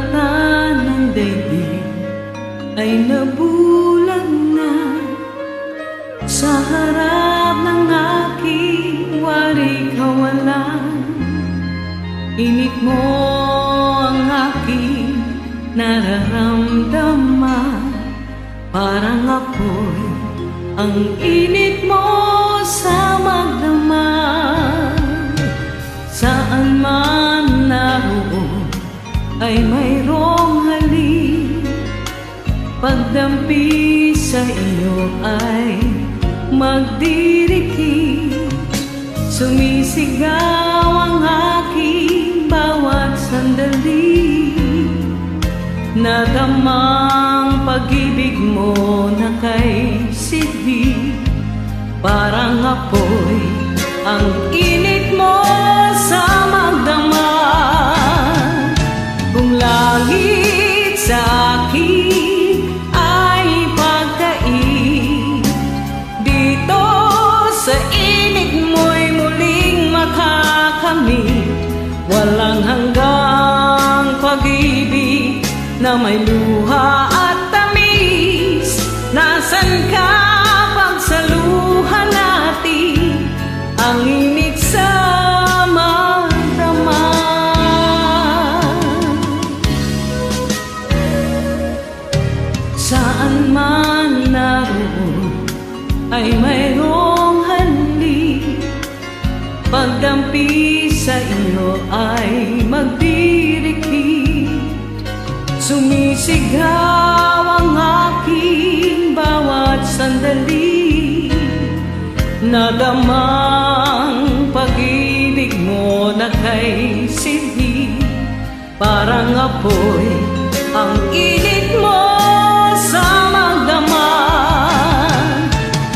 mata ng daigdig ay nabulag na sa harap ng aking wari kawalan. Init mo ang aking nararamdaman, parang apoy ang init mo sa magdamag. Saan man naroon ay mayroong halik, pagdampi sa iyo ay magdirikit. Sumisigaw ang aking bawat sandali, nadamang pag-ibig mo na kay sidhi. Parang apoy ang init mo sa magdamag. Kung langit sa akin ay pagkain, dito sa init mo'y muling makakamit. Walang hanggang pag-ibig na may luha at tamis. Nasaan ka pagsaluhan natin ang init sa magdamag? Saan man naroon ay mayroong halik, pagdampi sa iyo ay magdirikit. Sumisigaw ang aking bawat sandali, nadamang pag-ibig mo na kay sidhi. Parang apoy ang init mo sa magdamag.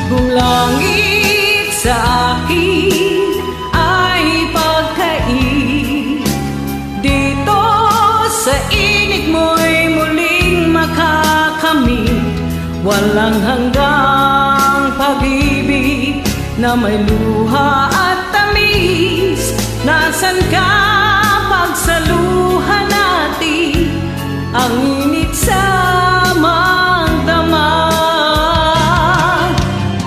Kung langit sa akin ay pagkain, dito sa init mo'y muling makakamit. Walang hanggang pag-ibig na may luha at tamis. Nasaan ka pagsaluhan natin ang init sa magdamag?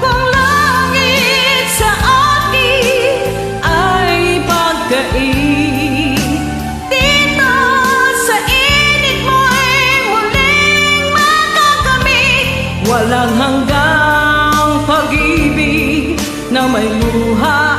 Kung langit sa akin ay pagkain, dito sa init mo'y muling makakamit. Walang hanggang pag-ibig na may luha